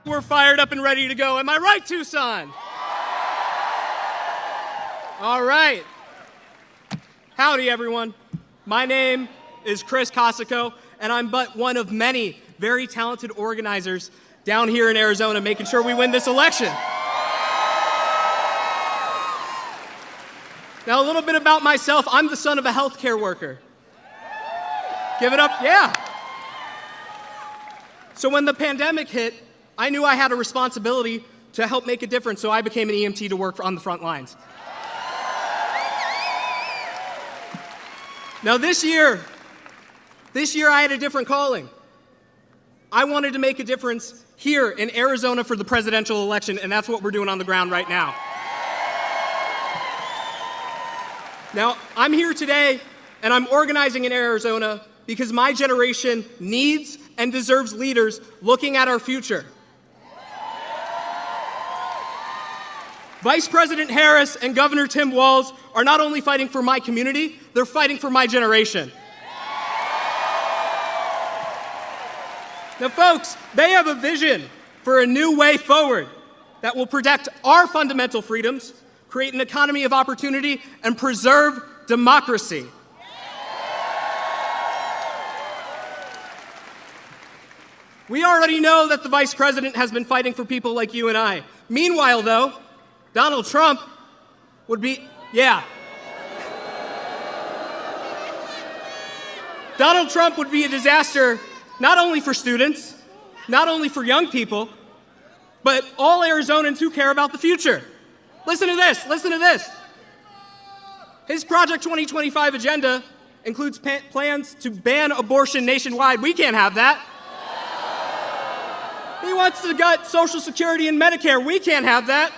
We're fired up and ready to go. Am I right, Tucson? All right. Howdy, everyone. My name is Chris Cosico, and I'm but one of many very talented organizers down here in Arizona making sure we win this election. Now, a little bit about myself. I'm the son of a healthcare worker. Give it up. Yeah. So when the pandemic hit, I knew I had a responsibility to help make a difference, so I became an EMT to work on the front lines. Now this year I had a different calling. I wanted to make a difference here in Arizona for the presidential election, and that's what we're doing on the ground right now. Now, I'm here today, and I'm organizing in Arizona because my generation needs and deserves leaders looking at our future. Vice President Harris and Governor Tim Walz are not only fighting for my community, they're fighting for my generation. Now, folks, they have a vision for a new way forward that will protect our fundamental freedoms, create an economy of opportunity, and preserve democracy. We already know that the vice president has been fighting for people like you and I. Meanwhile, though, Donald Trump would be, Donald Trump would be a disaster not only for students, not only for young people, but all Arizonans who care about the future. Listen to this, listen to this. His Project 2025 agenda includes plans to ban abortion nationwide. We can't have that. He wants to gut Social Security and Medicare. We can't have that.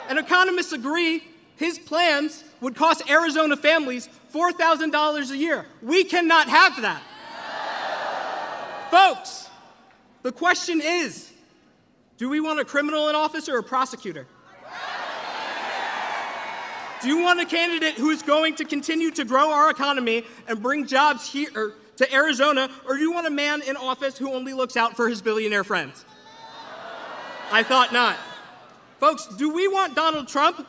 And economists agree his plans would cost Arizona families $4,000 a year. We cannot have that. Folks, the question is, do we want a criminal in office or a prosecutor? Do you want a candidate who is going to continue to grow our economy and bring jobs here to Arizona, or do you want a man in office who only looks out for his billionaire friends? I thought not. Folks, do we want Donald Trump?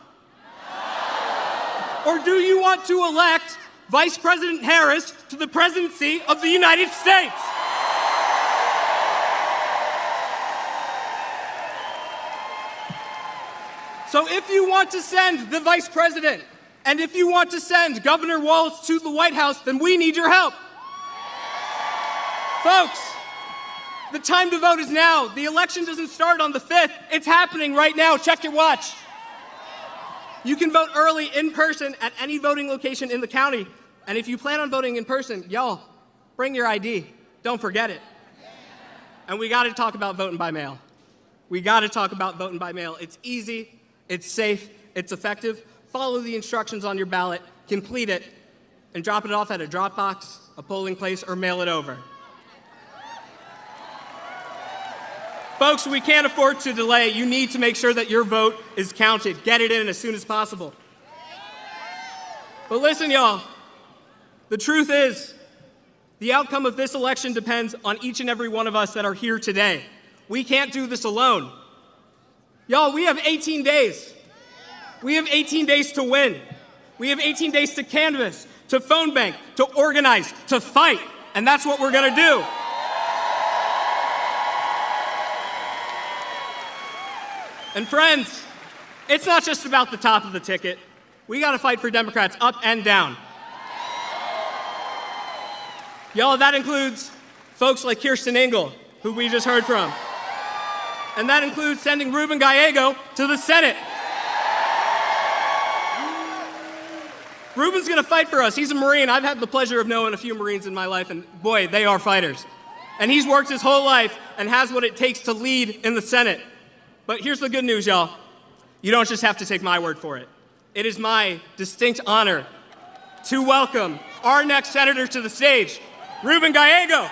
Or do you want to elect Vice President Harris to the presidency of the United States? So if you want to send the vice president, and if you want to send Governor Walz to the White House, then we need your help. Folks, the time to vote is now. The election doesn't start on the 5th. It's happening right now. Check your watch. You can vote early in person at any voting location in the county. And if you plan on voting in person, y'all, bring your ID. Don't forget it. And we got to talk about voting by mail. We got to talk about voting by mail. It's easy. It's safe, it's effective. Follow the instructions on your ballot, complete it, and drop it off at a drop box, a polling place, or mail it over. Folks, we can't afford to delay. You need to make sure that your vote is counted. Get it in as soon as possible. But listen, y'all, the truth is, the outcome of this election depends on each and every one of us that are here today. We can't do this alone. Y'all, we have 18 days. We have 18 days to win. We have 18 days to canvass, to phone bank, to organize, to fight. And that's what we're going to do. And friends, it's not just about the top of the ticket. We got to fight for Democrats up and down. Y'all, that includes folks like Kirsten Engel, who we just heard from. And that includes sending Ruben Gallego to the Senate. Ruben's going to fight for us. He's a Marine. I've had the pleasure of knowing a few Marines in my life, and boy, they are fighters. And he's worked his whole life and has what it takes to lead in the Senate. But here's the good news, y'all. You don't just have to take my word for it. It is my distinct honor to welcome our next senator to the stage, Ruben Gallego.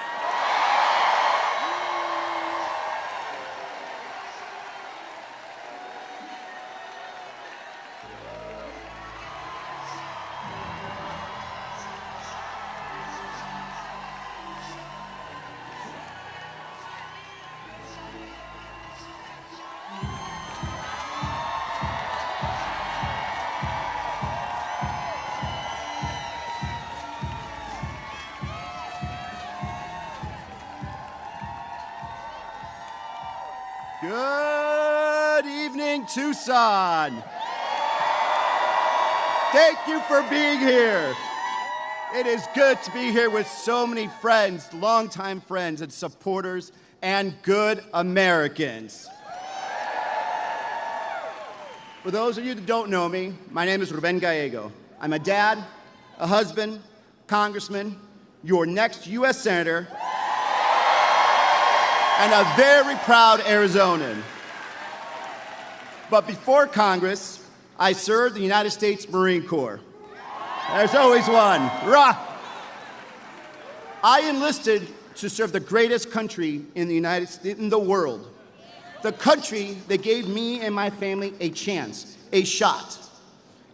Good evening, Tucson. Thank you for being here. It is good to be here with so many friends, longtime friends and supporters, and good Americans. For those of you that don't know me, my name is Ruben Gallego. I'm a dad, a husband, congressman, your next U.S. Senator, and a very proud Arizonan. But before Congress, I served the United States Marine Corps. There's always one. Rah! I enlisted to serve the greatest country in the world. The country that gave me and my family a chance, a shot.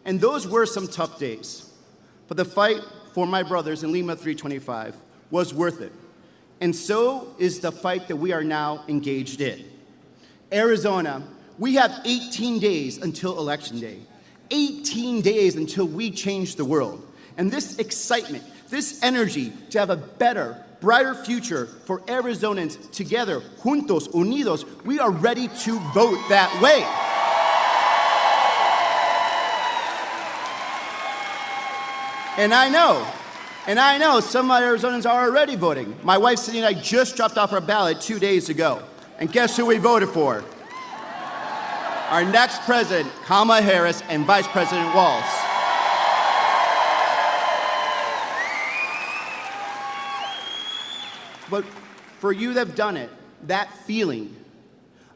And those were some tough days. But the fight for my brothers in Lima 325 was worth it. And so is the fight that we are now engaged in. Arizona, we have 18 days until Election Day. 18 days until we change the world. And this excitement, this energy to have a better, brighter future for Arizonans together, juntos, unidos, we are ready to vote that way. And I know some Arizonans are already voting. My wife, Cindy, and I just dropped off our ballot 2 days ago. And guess who we voted for? Our next president, Kamala Harris, and Vice President Walz. But for you that have done it, that feeling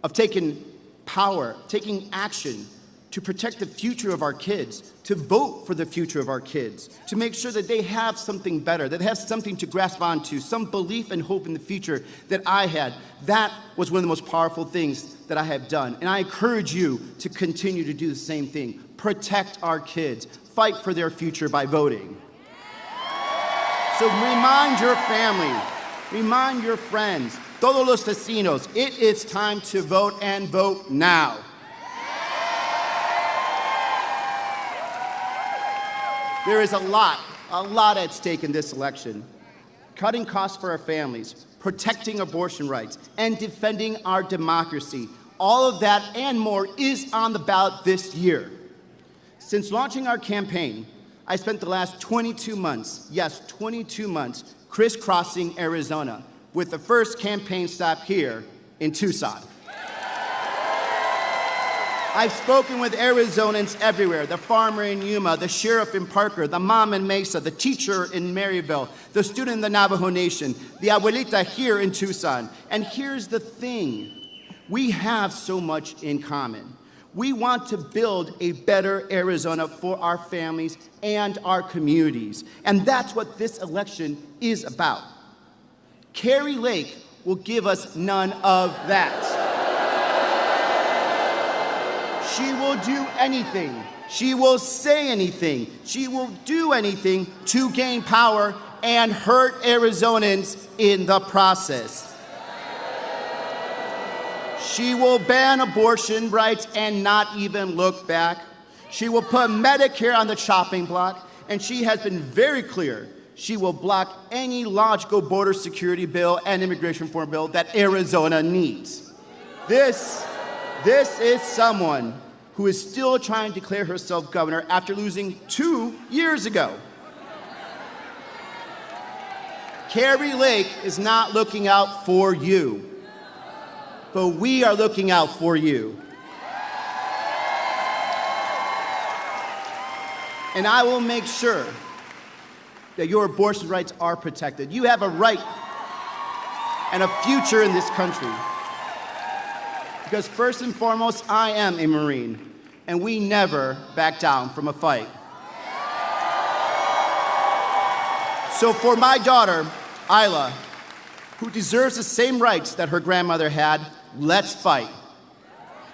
of taking power, taking action to protect the future of our kids, to vote for the future of our kids, to make sure that they have something better, that they have something to grasp onto, some belief and hope in the future that I had, that was one of the most powerful things that I have done. And I encourage you to continue to do the same thing. Protect our kids. Fight for their future by voting. So remind your family, remind your friends, todos los vecinos, it is time to vote and vote now. There is a lot at stake in this election. Cutting costs for our families, protecting abortion rights, and defending our democracy. All of that and more is on the ballot this year. Since launching our campaign, I spent the last 22 months, yes, 22 months, crisscrossing Arizona, with the first campaign stop here in Tucson. I've spoken with Arizonans everywhere, the farmer in Yuma, the sheriff in Parker, the mom in Mesa, the teacher in Maryville, the student in the Navajo Nation, the abuelita here in Tucson. And here's the thing, we have so much in common. We want to build a better Arizona for our families and our communities. And that's what this election is about. Kari Lake will give us none of that. She will do anything. She will say anything. She will do anything to gain power and hurt Arizonans in the process. She will ban abortion rights and not even look back. She will put Medicare on the chopping block, and she has been very clear. She will block any logical border security bill and immigration reform bill that Arizona needs. This is someone who is still trying to declare herself governor after losing 2 years ago. Kari Lake is not looking out for you, but we are looking out for you. And I will make sure that your abortion rights are protected. You have a right and a future in this country. Because first and foremost, I am a Marine, and we never back down from a fight. So for my daughter, Isla, who deserves the same rights that her grandmother had, let's fight.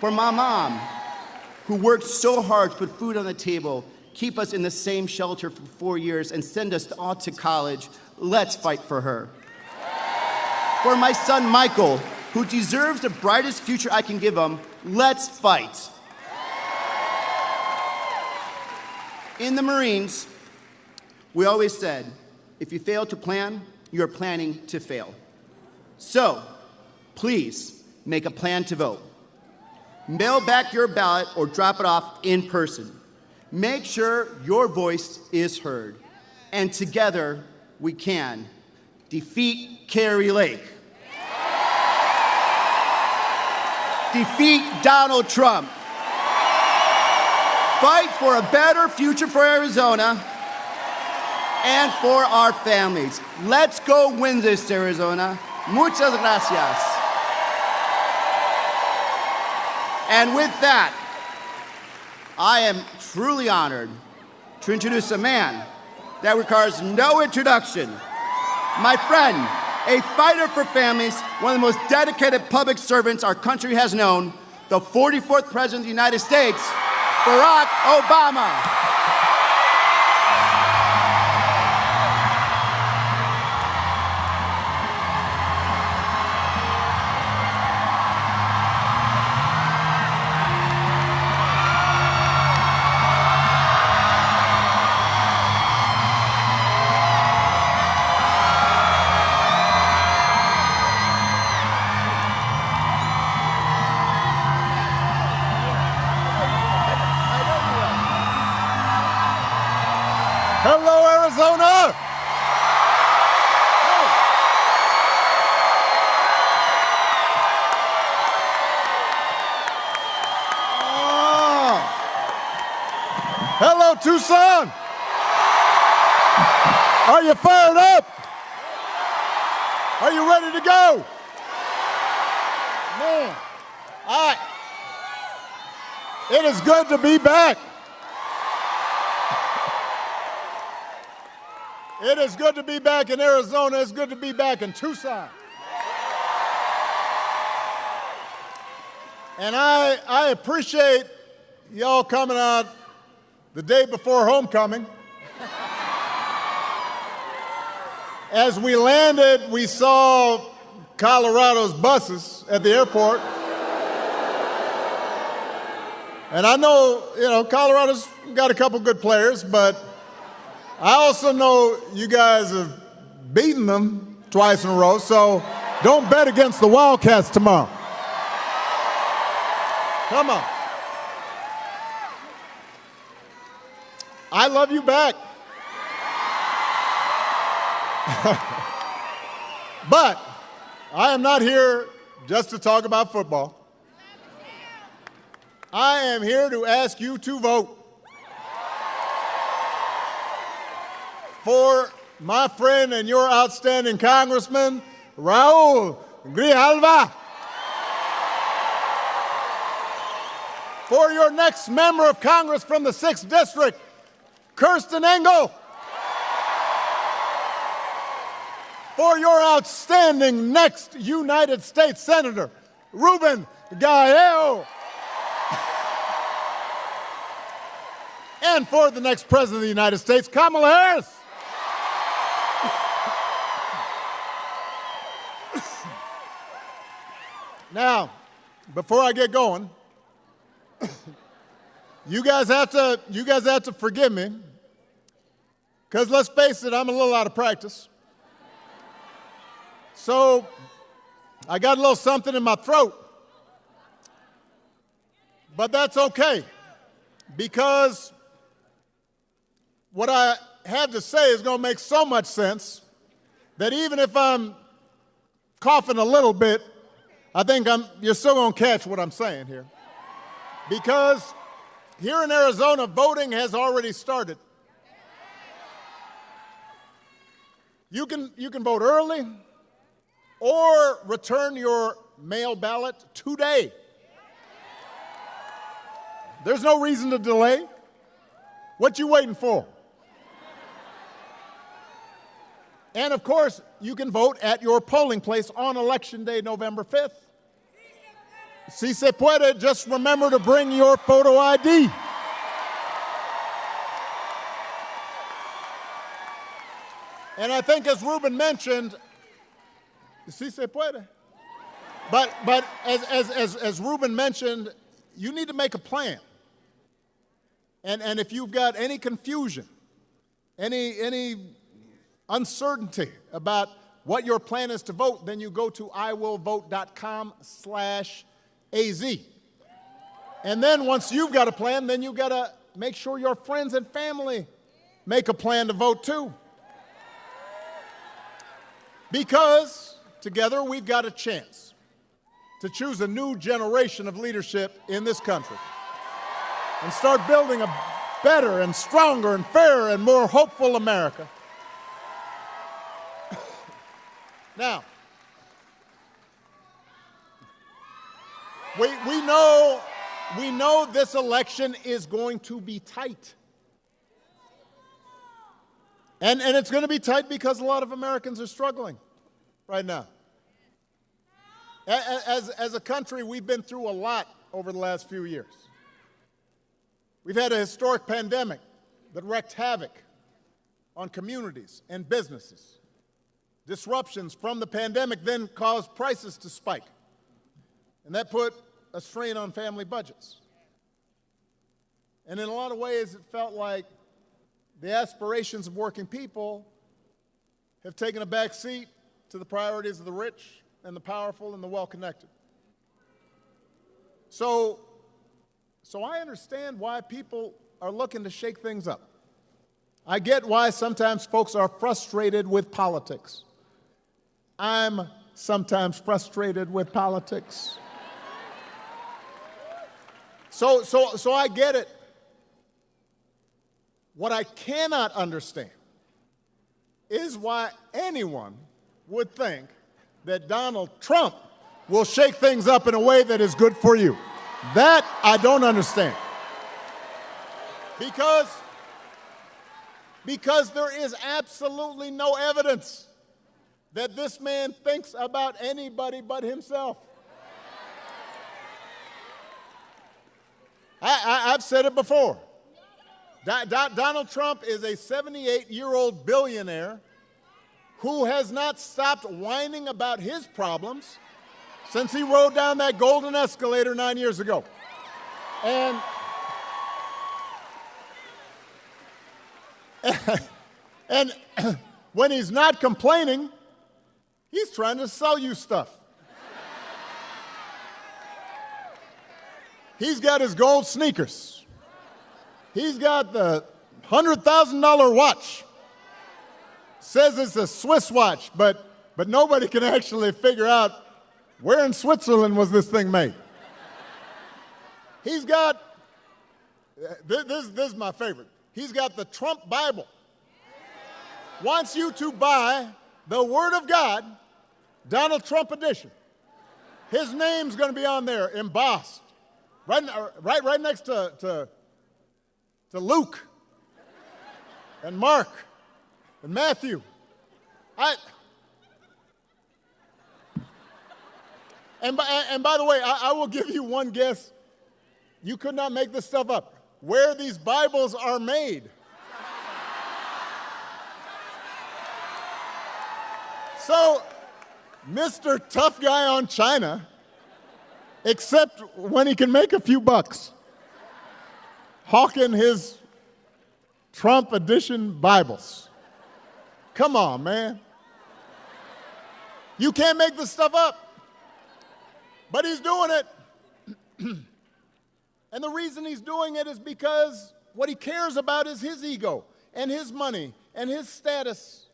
For my mom, who worked so hard to put food on the table, keep us in the same shelter for 4 years, and send us all to college, let's fight for her. For my son, Michael, who deserves the brightest future I can give him, let's fight. In the Marines, we always said, if you fail to plan, you're planning to fail. So, please, make a plan to vote. Mail back your ballot or drop it off in person. Make sure your voice is heard. And together, we can defeat Kari Lake. Defeat Donald Trump. Fight for a better future for Arizona and for our families. Let's go win this, Arizona. Muchas gracias. And with that, I am truly honored to introduce a man that requires no introduction. My friend, a fighter for families, one of the most dedicated public servants our country has known, the 44th President of the United States, Barack Obama. go, Tucson? Are you fired up? Are you ready to go? Man, it is good to be back. It is good to be back in Arizona. It's good to be back in Tucson. And I appreciate y'all coming out the day before homecoming. As we landed, we saw Colorado's buses at the airport. And I know, Colorado's got a couple good players, but I also know you guys have beaten them twice in a row, so don't bet against the Wildcats tomorrow. Come on. I love you back. But I am not here just to talk about football. I am here to ask you to vote for my friend and your outstanding Congressman, Raul Grijalva, for your next member of Congress from the 6th District, Kirsten Engel, for your outstanding next United States Senator, Ruben Gallego, and for the next President of the United States, Kamala Harris. Now, before I get going, you guys have to forgive me, because let's face it, I'm a little out of practice. So I got a little something in my throat, but that's okay, because what I have to say is going to make so much sense that even if I'm coughing a little bit, I think you're still going to catch what I'm saying here. Because here in Arizona, voting has already started. You can vote early or return your mail ballot today. There's no reason to delay. What you waiting for? And of course, you can vote at your polling place on Election Day, November 5th. Si se puede, just remember to bring your photo ID. And I think as Ruben mentioned, si se puede. But as Ruben mentioned, you need to make a plan. And if you've got any confusion, any uncertainty about what your plan is to vote, then you go to iwillvote.com/AZ. And then once you've got a plan, then you've got to make sure your friends and family make a plan to vote too. Because together we've got a chance to choose a new generation of leadership in this country and start building a better and stronger and fairer and more hopeful America. Now, we know this election is going to be tight. And it's going to be tight because a lot of Americans are struggling right now. As a country, we've been through a lot over the last few years. We've had a historic pandemic that wreaked havoc on communities and businesses. Disruptions from the pandemic then caused prices to spike, and that put a strain on family budgets. And in a lot of ways, it felt like the aspirations of working people have taken a back seat to the priorities of the rich and the powerful and the well-connected. So I understand why people are looking to shake things up. I get why sometimes folks are frustrated with politics. I'm sometimes frustrated with politics. So I get it. What I cannot understand is why anyone would think that Donald Trump will shake things up in a way that is good for you. That I don't understand. Because there is absolutely no evidence that this man thinks about anybody but himself. I've said it before. Donald Trump is a 78-year-old billionaire who has not stopped whining about his problems since he rode down that golden escalator 9 years ago. And when he's not complaining, he's trying to sell you stuff. He's got his gold sneakers. He's got the $100,000 watch. Says it's a Swiss watch, but nobody can actually figure out where in Switzerland was this thing made. He's got, this is my favorite. He's got the Trump Bible. Wants you to buy the Word of God, Donald Trump edition. His name's going to be on there, embossed, right next to Luke and Mark and Matthew. And by the way, I will give you one guess. You could not make this stuff up. Where these Bibles are made. So, Mr. Tough Guy on China, except when he can make a few bucks, hawking his Trump edition Bibles. Come on, man. You can't make this stuff up. But he's doing it. And the reason he's doing it is because what he cares about is his ego and his money and his status.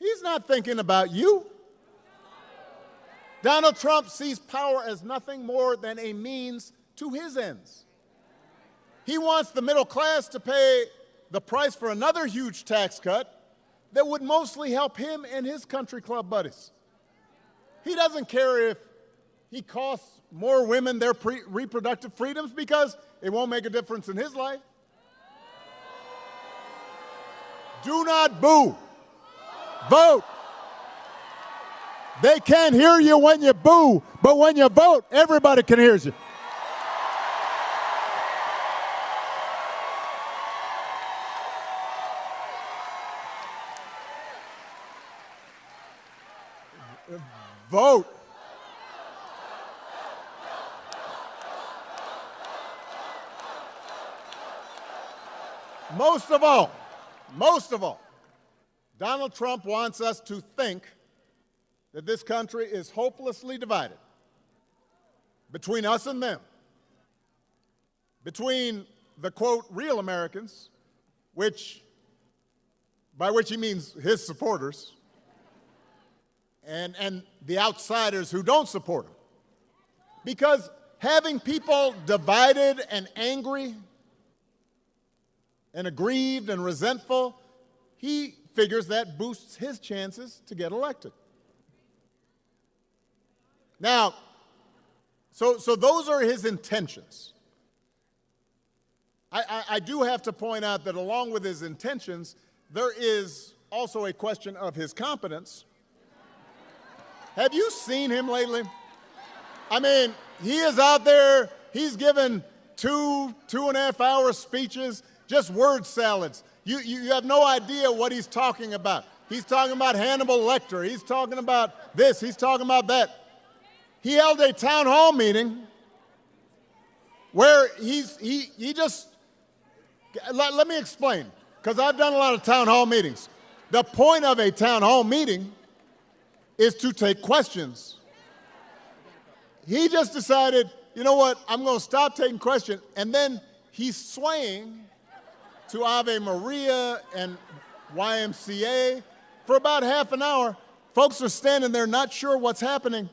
He's not thinking about you. Donald Trump sees power as nothing more than a means to his ends. He wants the middle class to pay the price for another huge tax cut that would mostly help him and his country club buddies. He doesn't care if he costs more women their reproductive freedoms because it won't make a difference in his life. Do not boo. Vote. They can't hear you when you boo, but when you vote, everybody can hear you. Vote. Most of all, Donald Trump wants us to think that this country is hopelessly divided between us and them, between the, quote, real Americans, by which he means his supporters, and the outsiders who don't support him. Because having people divided and angry and aggrieved and resentful, he figures that boosts his chances to get elected. Now, so those are his intentions. I do have to point out that along with his intentions, there is also a question of his competence. Have you seen him lately? I mean, he is out there, he's given 2.5 hour speeches, just word salads. You have no idea what he's talking about. He's talking about Hannibal Lecter. He's talking about this. He's talking about that. He held a town hall meeting where he just, let me explain, because I've done a lot of town hall meetings. The point of a town hall meeting is to take questions. He just decided, you know what, I'm going to stop taking questions, and then he's swaying to Ave Maria and YMCA for about half an hour. Folks are standing there not sure what's happening.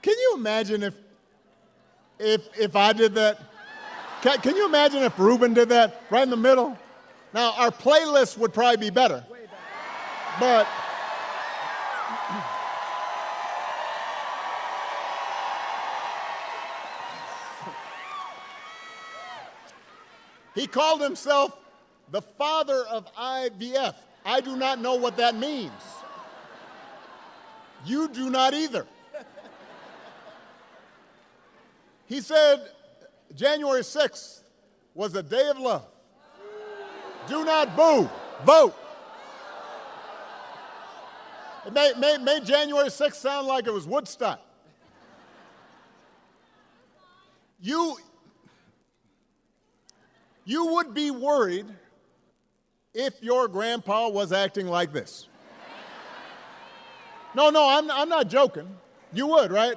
Can you imagine if I did that? Can you imagine if Ruben did that right in the middle? Now, our playlist would probably be better. But he called himself the father of IVF. I do not know what that means. You do not either. He said January 6th was a day of love. Do not boo, vote. It made January 6th sound like it was Woodstock. You would be worried if your grandpa was acting like this. No, I'm not joking. You would, right?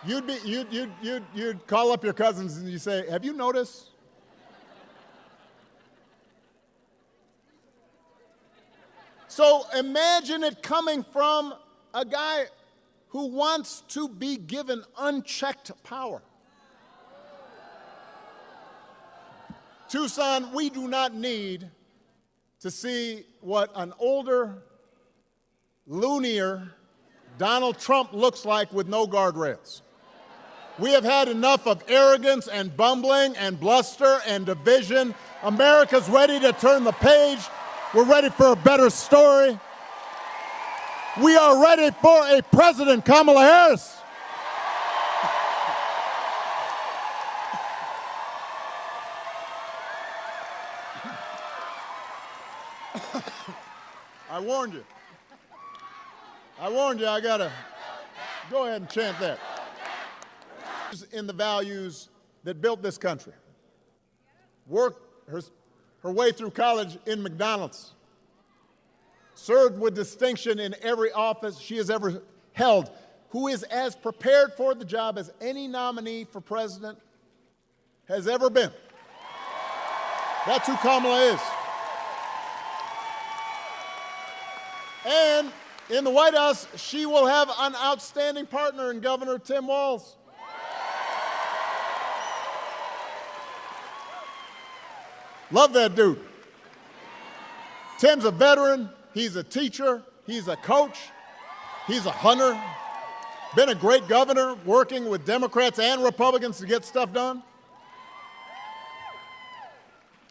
You'd call up your cousins and you say, "Have you noticed?" So imagine it coming from a guy who wants to be given unchecked power. Tucson, we do not need to see what an older, loonier Donald Trump looks like with no guardrails. We have had enough of arrogance and bumbling and bluster and division. America's ready to turn the page. We're ready for a better story. We are ready for a president, Kamala Harris. I warned you. I gotta go ahead and chant that. In the values that built this country. Worked her way through college in McDonald's. Served with distinction in every office she has ever held. Who is as prepared for the job as any nominee for president has ever been. That's who Kamala is. And in the White House, she will have an outstanding partner in Governor Tim Walz. Love that dude. Tim's a veteran, he's a teacher, he's a coach, he's a hunter, been a great governor working with Democrats and Republicans to get stuff done.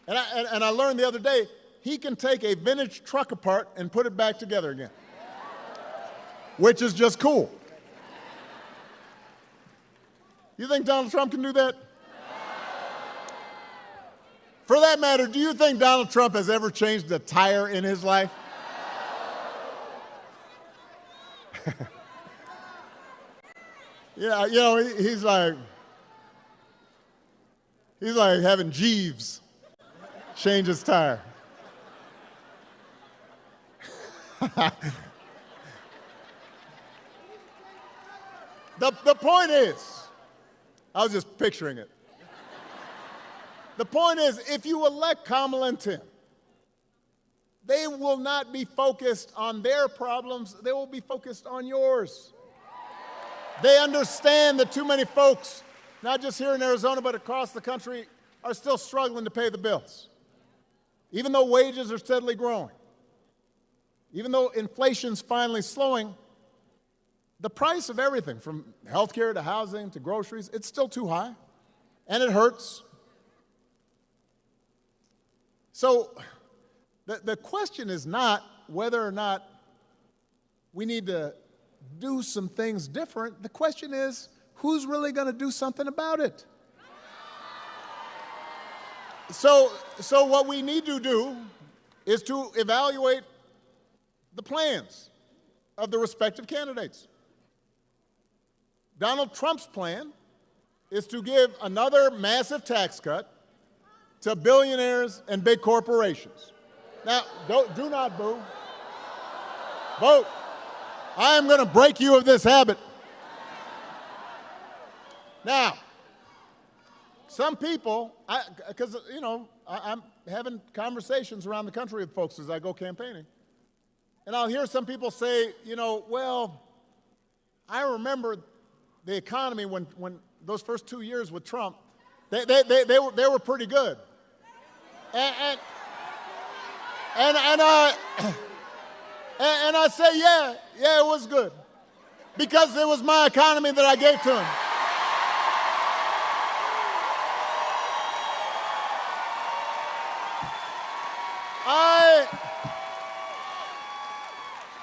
And I learned the other day, he can take a vintage truck apart and put it back together again, which is just cool. You think Donald Trump can do that? For that matter, do you think Donald Trump has ever changed a tire in his life? Yeah, you know, he's like having Jeeves change his tire. The point is, I was just picturing it. The point is, if you elect Kamala and Tim, they will not be focused on their problems, they will be focused on yours. They understand that too many folks, not just here in Arizona, but across the country, are still struggling to pay the bills. Even though wages are steadily growing, even though inflation's finally slowing, the price of everything, from healthcare to housing to groceries, it's still too high, and it hurts. So the question is not whether or not we need to do some things different. The question is, who's really going to do something about it? So what we need to do is to evaluate the plans of the respective candidates. Donald Trump's plan is to give another massive tax cut to billionaires and big corporations. Now, do not boo. Vote. I am going to break you of this habit. Now, some people, because, you know, I'm having conversations around the country with folks as I go campaigning, and I'll hear some people say, you know, well, I remember the economy when those first 2 years with Trump, They were pretty good. And I say, yeah, it was good. Because it was my economy that I gave to him.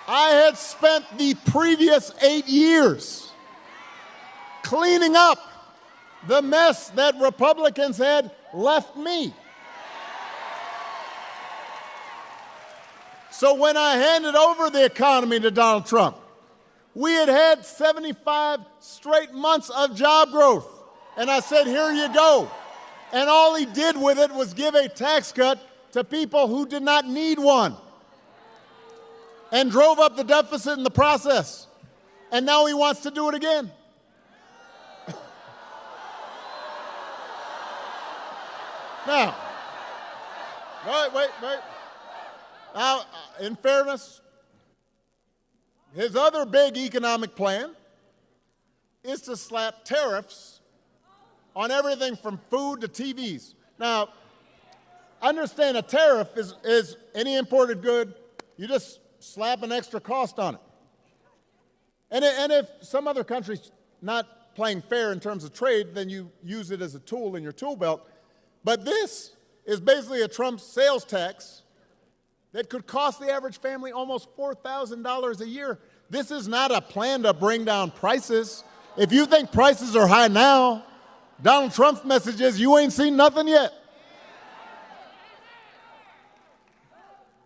I had spent the previous 8 years cleaning up the mess that Republicans had left me. So when I handed over the economy to Donald Trump, we had had 75 straight months of job growth. And I said, here you go. And all he did with it was give a tax cut to people who did not need one. And drove up the deficit in the process. And now he wants to do it again. Now, wait. Now, in fairness, his other big economic plan is to slap tariffs on everything from food to TVs. Now, understand a tariff is any imported good, you just slap an extra cost on it. And if some other country's not playing fair in terms of trade, then you use it as a tool in your tool belt. But this is basically a Trump sales tax that could cost the average family almost $4,000 a year. This is not a plan to bring down prices. If you think prices are high now, Donald Trump's message is you ain't seen nothing yet.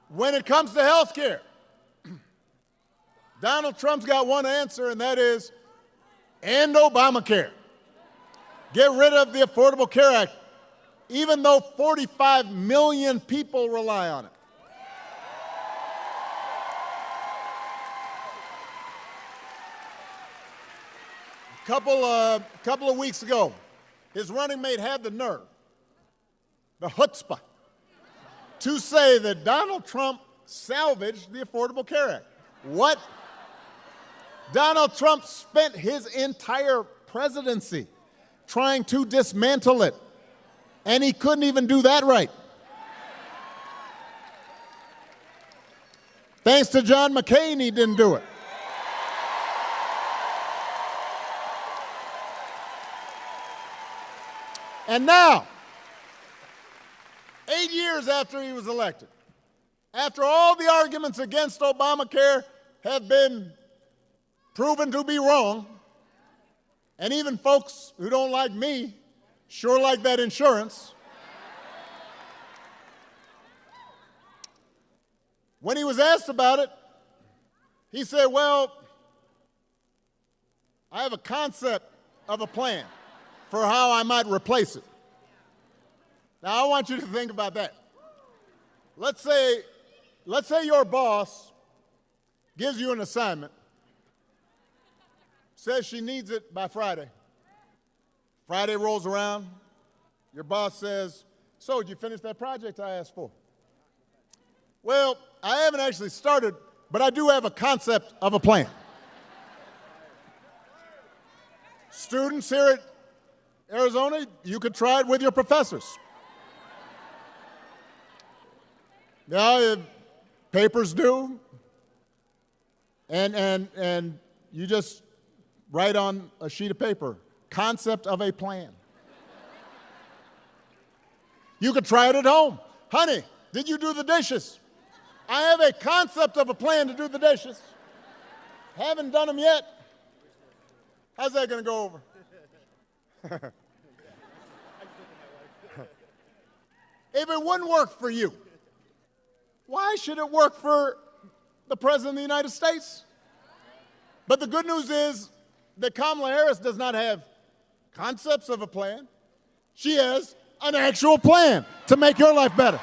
When it comes to health care, Donald Trump's got one answer, and that is end Obamacare. Get rid of the Affordable Care Act, even though 45 million people rely on it. A couple of weeks ago, his running mate had the nerve, the chutzpah, to say that Donald Trump salvaged the Affordable Care Act. What? Donald Trump spent his entire presidency trying to dismantle it, and he couldn't even do that right. Thanks to John McCain, he didn't do it. And now, 8 years after he was elected, after all the arguments against Obamacare have been proven to be wrong, and even folks who don't like me sure like that insurance, when he was asked about it, he said, well, I have a concept of a plan for how I might replace it. Now, I want you to think about that. Let's say your boss gives you an assignment, says she needs it by Friday. Friday rolls around, your boss says, so, did you finish that project I asked for? Well, I haven't actually started, but I do have a concept of a plan. Students here at Arizona, you could try it with your professors. Now, papers due, and you just write on a sheet of paper, concept of a plan. You could try it at home. Honey, did you do the dishes? I have a concept of a plan to do the dishes. Haven't done them yet. How's that going to go over? If it wouldn't work for you, why should it work for the President of the United States? But the good news is that Kamala Harris does not have concepts of a plan. She has an actual plan to make your life better.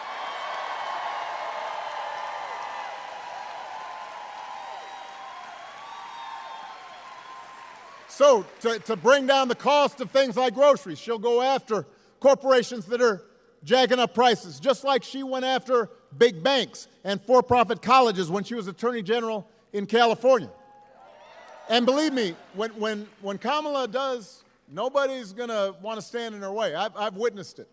So to bring down the cost of things like groceries, she'll go after corporations that are jacking up prices, just like she went after big banks and for-profit colleges when she was Attorney General in California. And believe me, when Kamala does Nobody's going to want to stand in her way. I've witnessed it.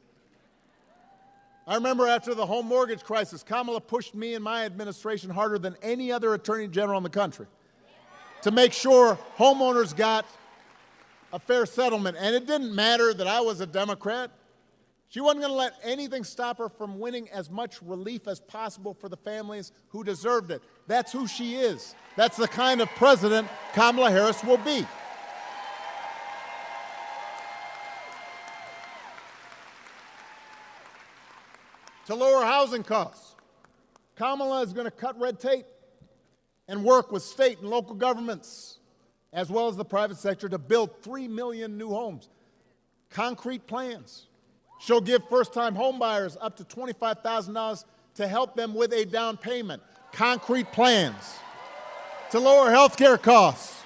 I remember after the home mortgage crisis, Kamala pushed me and my administration harder than any other attorney general in the country to make sure homeowners got a fair settlement. And it didn't matter that I was a Democrat. She wasn't going to let anything stop her from winning as much relief as possible for the families who deserved it. That's who she is. That's the kind of president Kamala Harris will be. To lower housing costs, Kamala is going to cut red tape and work with state and local governments, as well as the private sector, to build 3 million new homes. Concrete plans. She'll give first-time home buyers up to $25,000 to help them with a down payment. Concrete plans. To lower health care costs.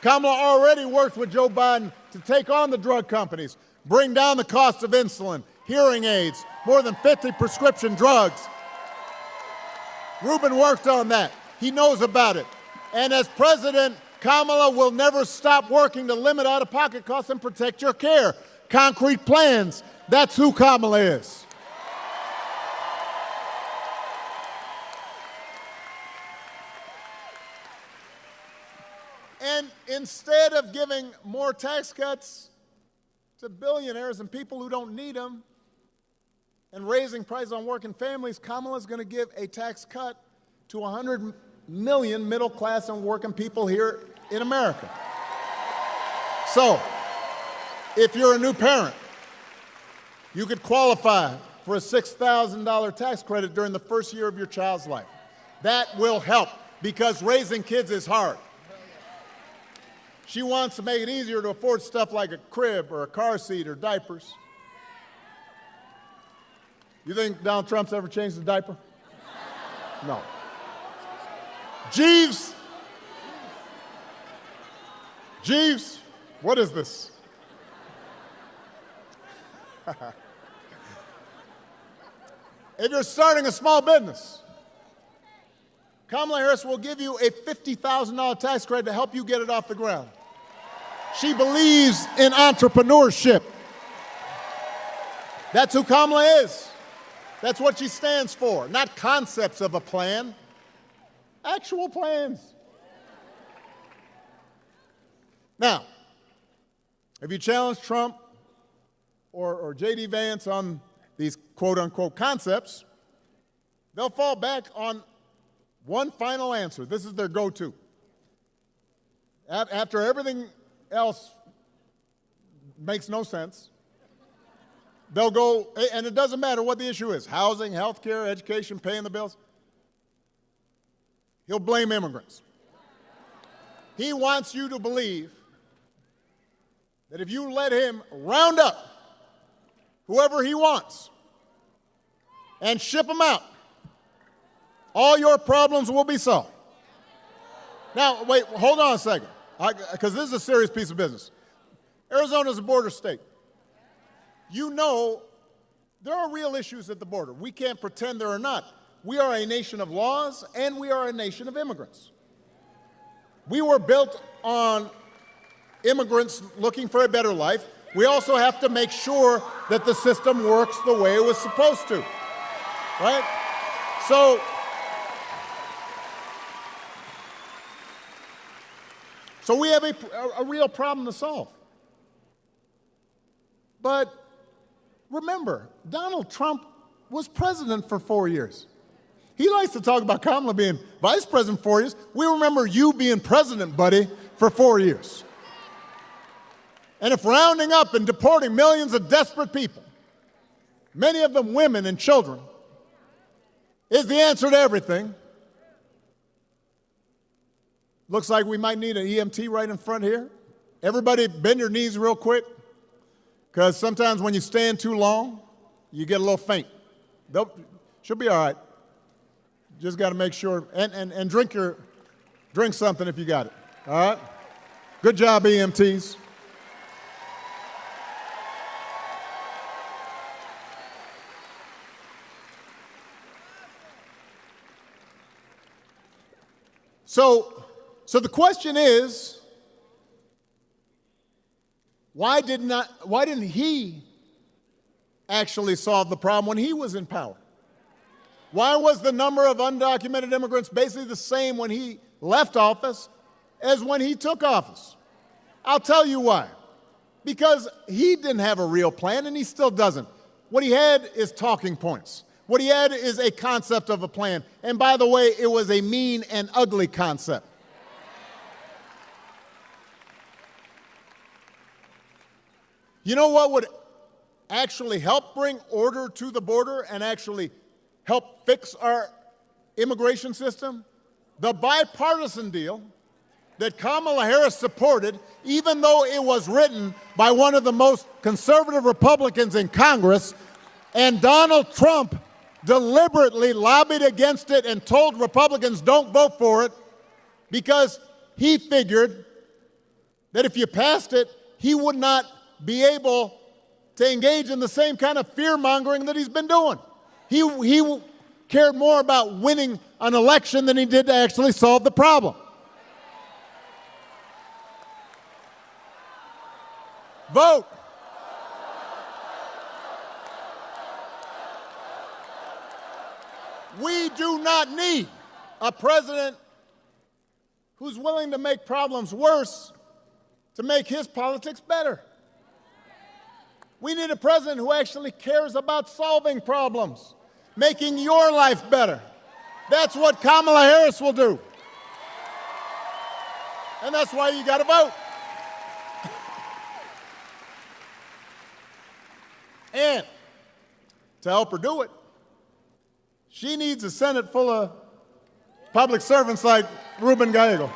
Kamala already worked with Joe Biden to take on the drug companies, bring down the cost of insulin, hearing aids, more than 50 prescription drugs. Rubin worked on that. He knows about it. And as president, Kamala will never stop working to limit out-of-pocket costs and protect your care. Concrete plans. That's who Kamala is. And instead of giving more tax cuts to billionaires and people who don't need them and raising prices on working families, Kamala is going to give a tax cut to 100 million middle-class and working people here in America. So, if you're a new parent, you could qualify for a $6,000 tax credit during the first year of your child's life. That will help, because raising kids is hard. She wants to make it easier to afford stuff like a crib or a car seat or diapers. You think Donald Trump's ever changed the diaper? No. Jeeves, what is this? If you're starting a small business, Kamala Harris will give you a $50,000 tax credit to help you get it off the ground. She believes in entrepreneurship. That's who Kamala is. That's what she stands for. Not concepts of a plan, actual plans. Now, if you challenge Trump or J.D. Vance on these quote-unquote concepts, they'll fall back on one final answer. This is their go-to. After everything else makes no sense, they'll go, and it doesn't matter what the issue is, housing, health care, education, paying the bills, he'll blame immigrants. He wants you to believe that if you let him round up whoever he wants and ship them out, all your problems will be solved. Now, wait, hold on a second, because this is a serious piece of business. Arizona is a border state. You know there are real issues at the border. We can't pretend there are not. We are a nation of laws, and we are a nation of immigrants. We were built on immigrants looking for a better life. We also have to make sure that the system works the way it was supposed to, right? So we have a real problem to solve. But remember, Donald Trump was president for 4 years. He likes to talk about Kamala being vice president 4 years. We remember you being president, buddy, for 4 years. And if rounding up and deporting millions of desperate people, many of them women and children, is the answer to everything, looks like we might need an EMT right in front here. Everybody bend your knees real quick, because sometimes when you stand too long, you get a little faint. She'll be all right. Just got to make sure, and drink something if you got it, all right? Good job, EMTs. So the question is, Why didn't he actually solve the problem when he was in power? Why was the number of undocumented immigrants basically the same when he left office as when he took office? I'll tell you why. Because he didn't have a real plan, and he still doesn't. What he had is talking points. What he had is a concept of a plan. And by the way, it was a mean and ugly concept. You know what would actually help bring order to the border and actually help fix our immigration system? The bipartisan deal that Kamala Harris supported, even though it was written by one of the most conservative Republicans in Congress, and Donald Trump deliberately lobbied against it and told Republicans don't vote for it because he figured that if you passed it, he would not be able to engage in the same kind of fear-mongering that he's been doing. He cared more about winning an election than he did to actually solve the problem. Vote. We do not need a president who's willing to make problems worse to make his politics better. We need a president who actually cares about solving problems, making your life better. That's what Kamala Harris will do. And that's why you got to vote. And to help her do it, she needs a Senate full of public servants like Ruben Gallego.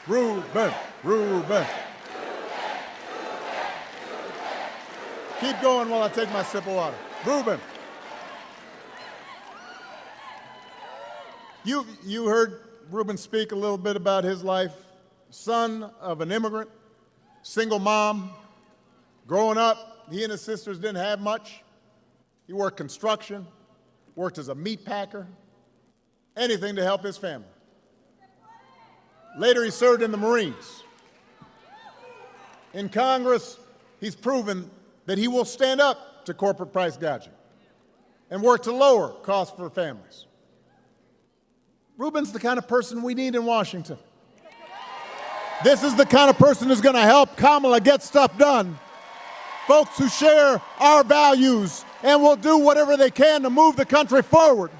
Ruben. Keep going while I take my sip of water. Ruben. You heard Ruben speak a little bit about his life. Son of an immigrant, single mom. Growing up, he and his sisters didn't have much. He worked construction, worked as a meat packer, anything to help his family. Later, he served in the Marines. In Congress, he's proven that he will stand up to corporate price gouging and work to lower costs for families. Ruben's the kind of person we need in Washington. This is the kind of person who's going to help Kamala get stuff done. Folks who share our values and will do whatever they can to move the country forward.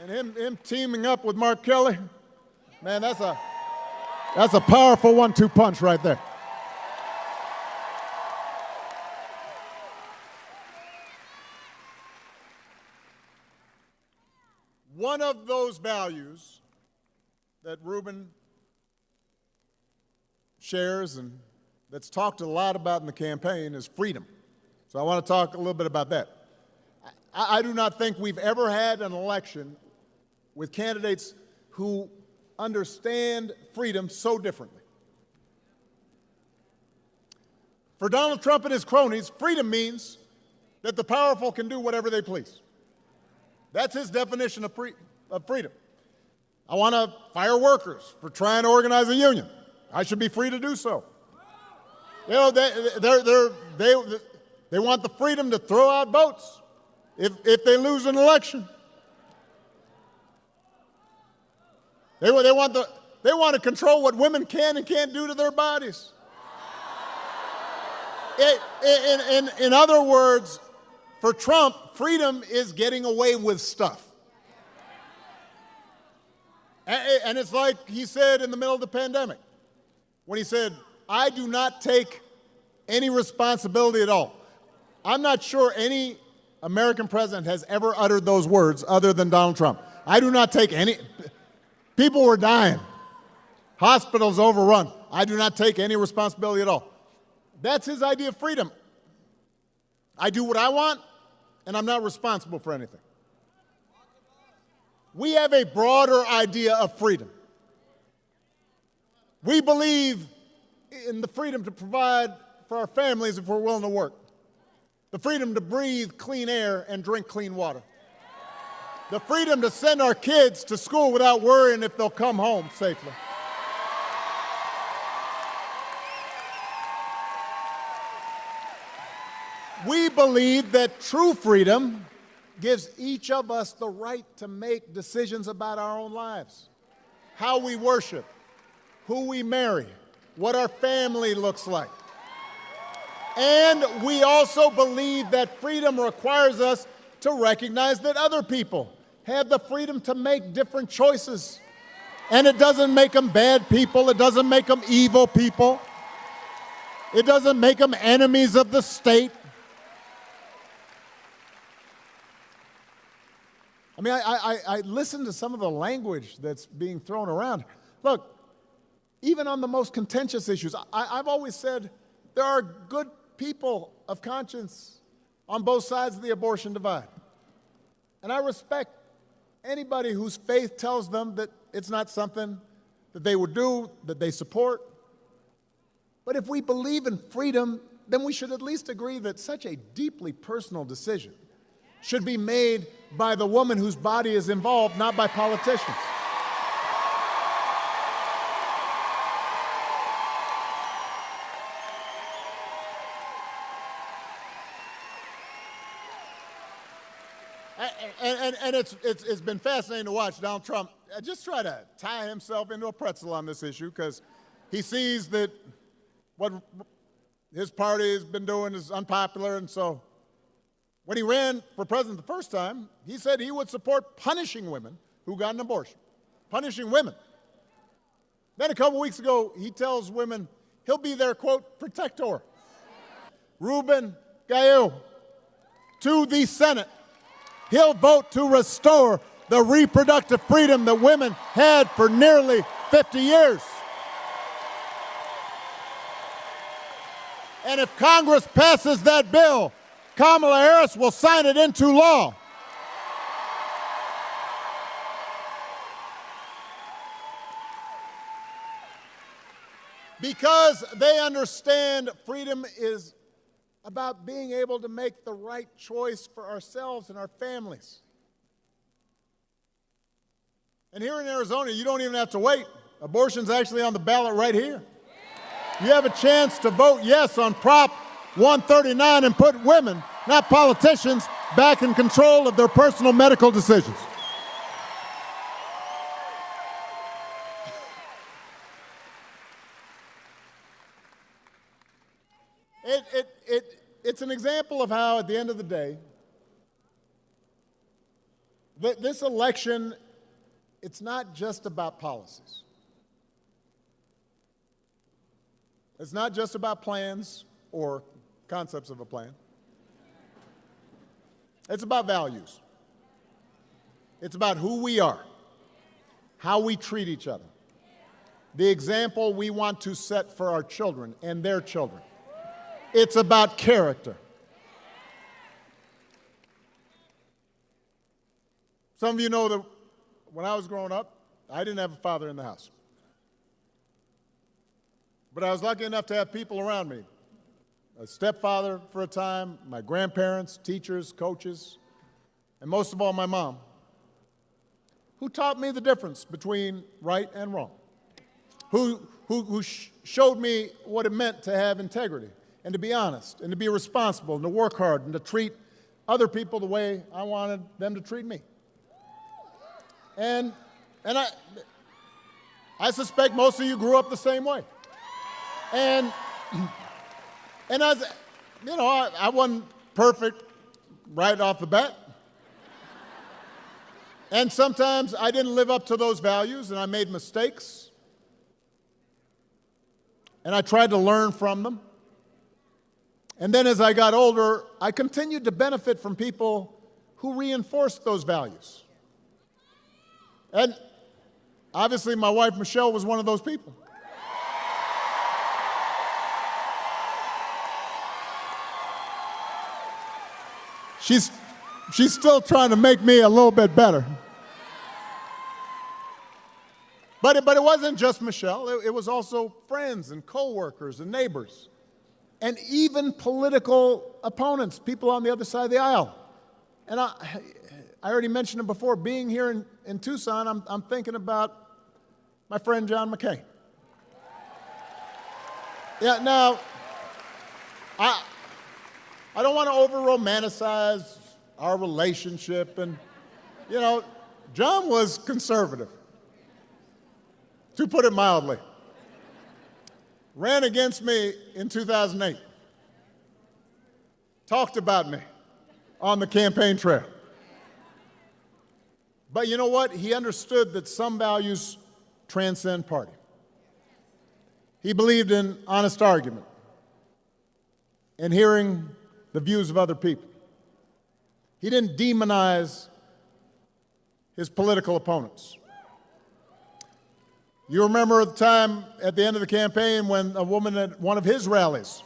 And him teaming up with Mark Kelly, man, that's a powerful 1-2 punch right there. One of those values that Ruben shares and that's talked a lot about in the campaign is freedom. So I want to talk a little bit about that. I do not think we've ever had an election with candidates who understand freedom so differently. For Donald Trump and his cronies, freedom means that the powerful can do whatever they please. That's his definition of freedom. I want to fire workers for trying to organize a union. I should be free to do so. You know, they want the freedom to throw out votes if they lose an election. They want to control what women can and can't do to their bodies. In other words, for Trump, freedom is getting away with stuff. And it's like he said in the middle of the pandemic, when he said, I do not take any responsibility at all. I'm not sure any American president has ever uttered those words other than Donald Trump. I do not take any. People were dying. Hospitals overrun. I do not take any responsibility at all. That's his idea of freedom. I do what I want, and I'm not responsible for anything. We have a broader idea of freedom. We believe in the freedom to provide for our families if we're willing to work. the freedom to breathe clean air and drink clean water, the freedom to send our kids to school without worrying if they'll come home safely. We believe that true freedom gives each of us the right to make decisions about our own lives, how we worship, who we marry, what our family looks like. And we also believe that freedom requires us to recognize that other people have the freedom to make different choices. And it doesn't make them bad people. It doesn't make them evil people. It doesn't make them enemies of the state. I mean, I listen to some of the language that's being thrown around. Look, even on the most contentious issues, I've always said there are good people of conscience on both sides of the abortion divide. And I respect anybody whose faith tells them that it's not something that they would do, that they support. But if we believe in freedom, then we should at least agree that such a deeply personal decision should be made by the woman whose body is involved, not by politicians. And it's been fascinating to watch Donald Trump just try to tie himself into a pretzel on this issue, because he sees that what his party has been doing is unpopular. And so when he ran for president the first time, he said he would support punishing women who got an abortion. Punishing women. Then a couple weeks ago, he tells women he'll be their, quote, protector. Ruben Gallego to the Senate. He'll vote to restore the reproductive freedom that women had for nearly 50 years. And if Congress passes that bill, Kamala Harris will sign it into law. Because they understand freedom is about being able to make the right choice for ourselves and our families. And here in Arizona, you don't even have to wait. Abortion's actually on the ballot right here. You have a chance to vote yes on Prop 139 and put women, not politicians, back in control of their personal medical decisions. It's an example of how, at the end of the day, this election, it's not just about policies. It's not just about plans or concepts of a plan. It's about values. It's about who we are, how we treat each other, the example we want to set for our children and their children. It's about character. Some of you know that when I was growing up, I didn't have a father in the house. But I was lucky enough to have people around me. A stepfather for a time, my grandparents, teachers, coaches, and most of all, my mom, who taught me the difference between right and wrong, who showed me what it meant to have integrity and to be honest and to be responsible and to work hard and to treat other people the way I wanted them to treat me. And I suspect most of you grew up the same way. And as you know, I wasn't perfect right off the bat. And sometimes I didn't live up to those values, and I made mistakes. And I tried to learn from them. And then as I got older, I continued to benefit from people who reinforced those values. And obviously, my wife, Michelle, was one of those people. She's still trying to make me a little bit better. But it wasn't just Michelle. It was also friends and coworkers and neighbors, and even political opponents, people on the other side of the aisle. And I already mentioned it before, being here in Tucson, I'm thinking about my friend John McCain. Yeah, now, I don't want to over-romanticize our relationship, and, you know, John was conservative, to put it mildly. Ran against me in 2008. Talked about me on the campaign trail. But you know what? He understood that some values transcend party. He believed in honest argument and hearing the views of other people. He didn't demonize his political opponents. You remember the time at the end of the campaign when a woman at one of his rallies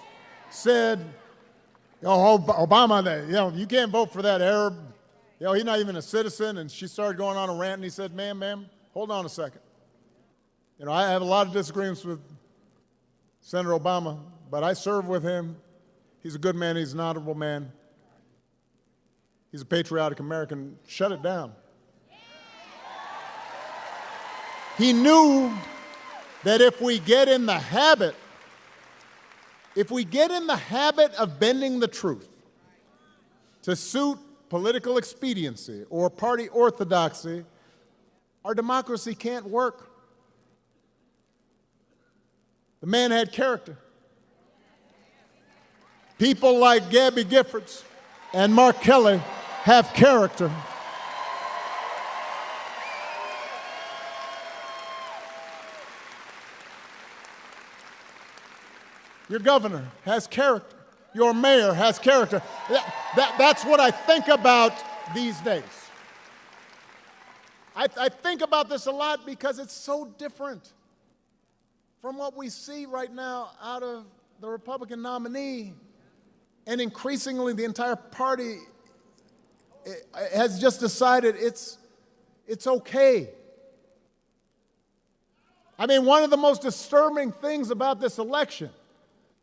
said, "Oh, Obama, you can't vote for that Arab. He's not even a citizen." And she started going on a rant, and he said, ma'am, hold on a second. I have a lot of disagreements with Senator Obama, but I serve with him. He's a good man. He's an honorable man. He's a patriotic American. Shut it down. He knew that if we get in the habit of bending the truth to suit political expediency or party orthodoxy, our democracy can't work. The man had character. People like Gabby Giffords and Mark Kelly have character. Your governor has character. Your mayor has character. That's what I think about these days. I think about this a lot because it's so different from what we see right now out of the Republican nominee. And increasingly, the entire party has just decided it's okay. I mean, one of the most disturbing things about this election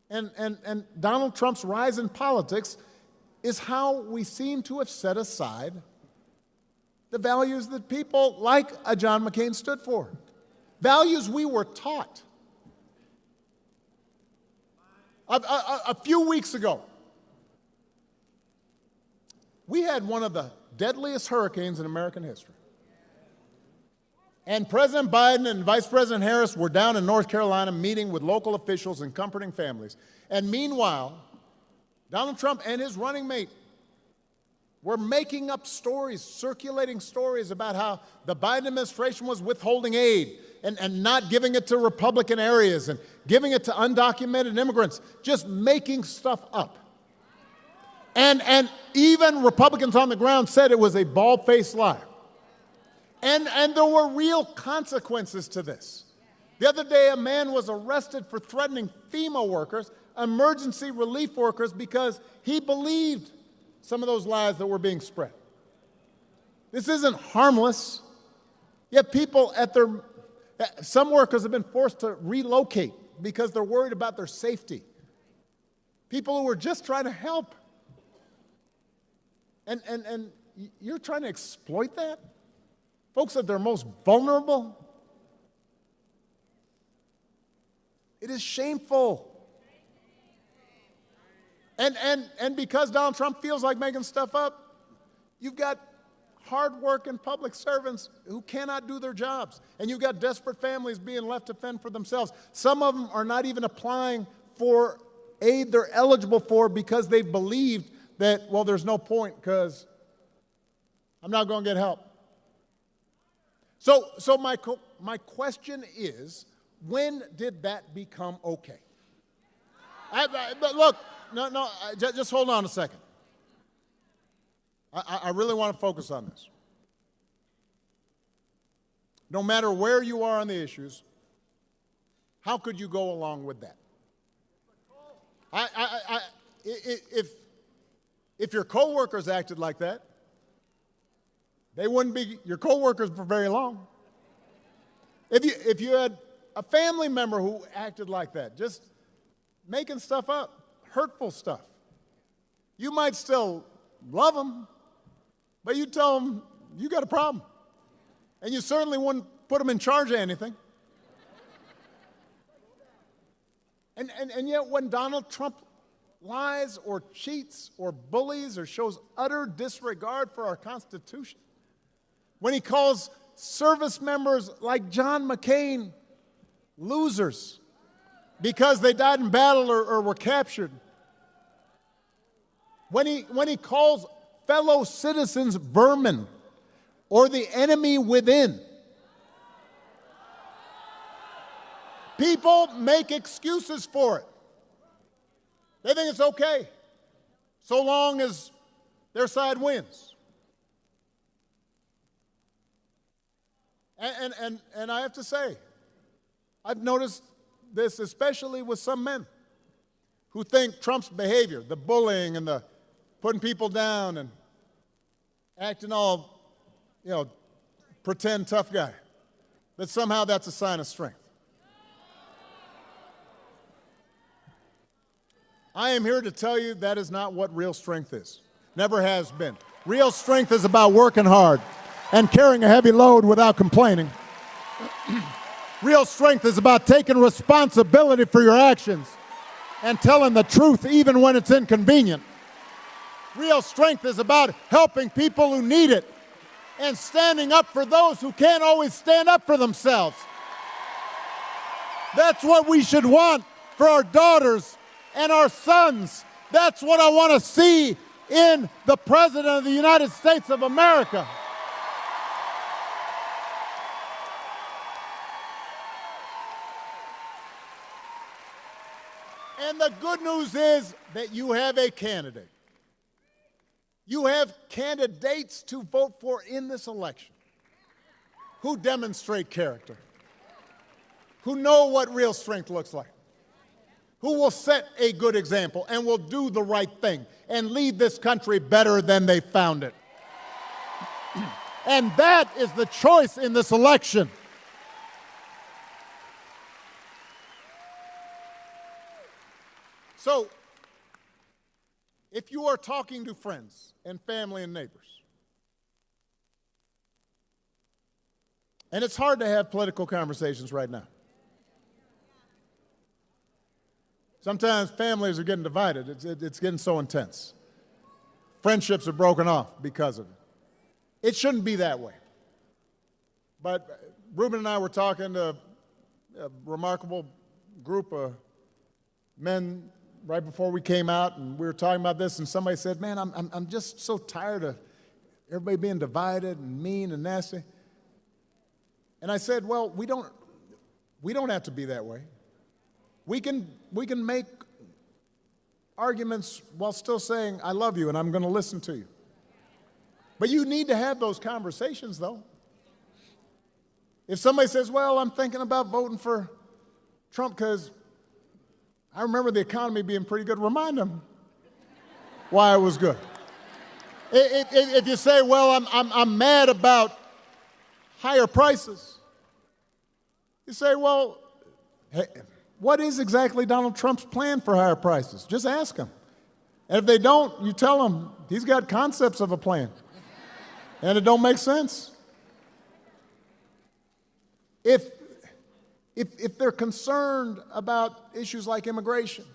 and Donald Trump's rise in politics is how we seem to have set aside the values that people like a John McCain stood for. Values we were taught. A few weeks ago, we had one of the deadliest hurricanes in American history. And President Biden and Vice President Harris were down in North Carolina meeting with local officials and comforting families. And meanwhile, Donald Trump and his running mate were making up stories, circulating stories about how the Biden administration was withholding aid and not giving it to Republican areas and giving it to undocumented immigrants, just making stuff up. And even Republicans on the ground said it was a bald-faced lie. And there were real consequences to this. The other day, a man was arrested for threatening FEMA workers, emergency relief workers, because he believed some of those lies that were being spread. This isn't harmless. Yet people some workers have been forced to relocate because they're worried about their safety. People who were just trying to help. And you're trying to exploit that? Folks at their most vulnerable? It is shameful. And because Donald Trump feels like making stuff up, you've got hard-working public servants who cannot do their jobs. And you've got desperate families being left to fend for themselves. Some of them are not even applying for aid they're eligible for because they've believed that, well, there's no point because I'm not going to get help. So my question is, when did that become okay? Look, just hold on a second. I really want to focus on this. No matter where you are on the issues, how could you go along with that? If your coworkers acted like that, they wouldn't be your coworkers for very long. If you had a family member who acted like that, just making stuff up, hurtful stuff, You might still love them, but you tell them you got a problem. And you certainly wouldn't put them in charge of anything. And yet when Donald Trump lies or cheats or bullies or shows utter disregard for our Constitution, when he calls service members like John McCain losers because they died in battle or were captured, when he calls fellow citizens vermin or the enemy within, people make excuses for it. They think it's okay, so long as their side wins. And I have to say, I've noticed this especially with some men who think Trump's behavior, the bullying and the putting people down and acting all, pretend tough guy, that somehow that's a sign of strength. I am here to tell you that is not what real strength is. Never has been. Real strength is about working hard and carrying a heavy load without complaining. Real strength is about taking responsibility for your actions and telling the truth even when it's inconvenient. Real strength is about helping people who need it and standing up for those who can't always stand up for themselves. That's what we should want for our daughters and our sons. That's what I want to see in the President of the United States of America. And the good news is that you have a candidate. You have candidates to vote for in this election who demonstrate character, who know what real strength looks like, who will set a good example and will do the right thing and leave this country better than they found it. And that is the choice in this election. So, if you are talking to friends and family and neighbors, and it's hard to have political conversations right now. Sometimes families are getting divided. It's getting so intense. Friendships are broken off because of it. It shouldn't be that way. But Ruben and I were talking to a remarkable group of men right before we came out, and we were talking about this, and somebody said, man, I'm just so tired of everybody being divided and mean and nasty. And I said, well, we don't have to be that way. We can make arguments while still saying, I love you and I'm going to listen to you. But you need to have those conversations, though. If somebody says, well, I'm thinking about voting for Trump because I remember the economy being pretty good, remind them why it was good. If you say, well, I'm mad about higher prices, you say, well, hey, what is exactly Donald Trump's plan for higher prices? Just ask him. And if they don't, you tell him he's got concepts of a plan, and it don't make sense. If they're concerned about issues like immigration,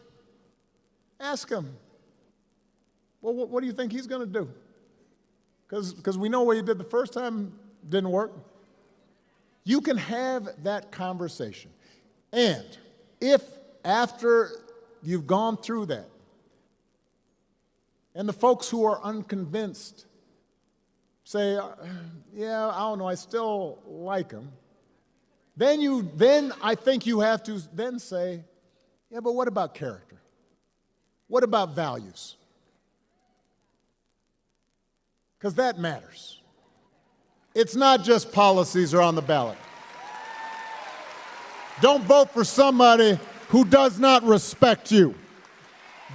ask them, well, what do you think he's going to do? Because we know what he did the first time didn't work. You can have that conversation. And if after you've gone through that, and the folks who are unconvinced say, yeah, I don't know, I still like him, then I think you have to then say, yeah, but what about character? What about values? Because that matters. It's not just policies are on the ballot. Don't vote for somebody who does not respect you.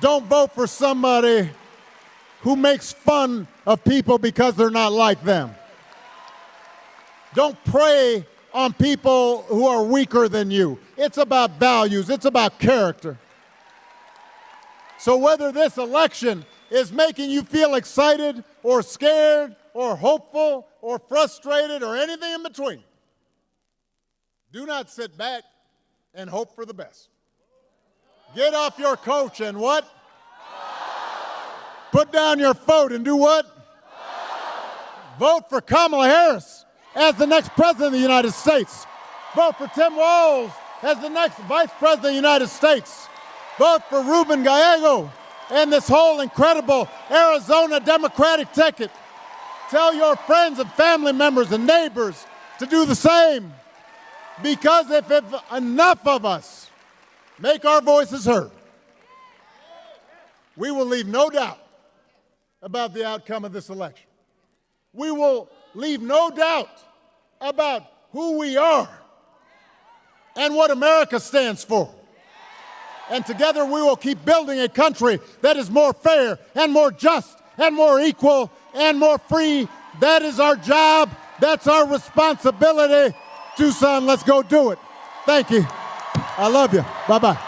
Don't vote for somebody who makes fun of people because they're not like them. Don't prey on people who are weaker than you. It's about values. It's about character. So whether this election is making you feel excited or scared or hopeful or frustrated or anything in between, do not sit back and hope for the best. Get off your couch and what? Put down your vote and do what? Vote for Kamala Harris as the next president of the United States. Vote for Tim Walz as the next vice president of the United States. Vote for Ruben Gallego and this whole incredible Arizona Democratic ticket. Tell your friends and family members and neighbors to do the same. Because if enough of us make our voices heard, we will leave no doubt about the outcome of this election. We will leave no doubt about who we are and what America stands for. And together we will keep building a country that is more fair and more just and more equal and more free. That is our job. That's our responsibility. Tucson, let's go do it. Thank you. I love you. Bye-bye.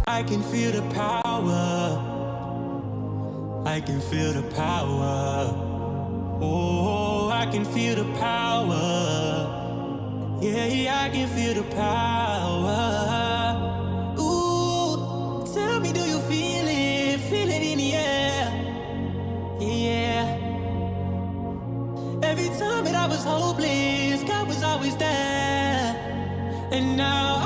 I can feel the power. I can feel the power. Oh, I can feel the power. Yeah, I can feel the power. Ooh, tell me, do you feel it? Feel it in the air. Yeah. Every time that I was hopeless, God was always there. And now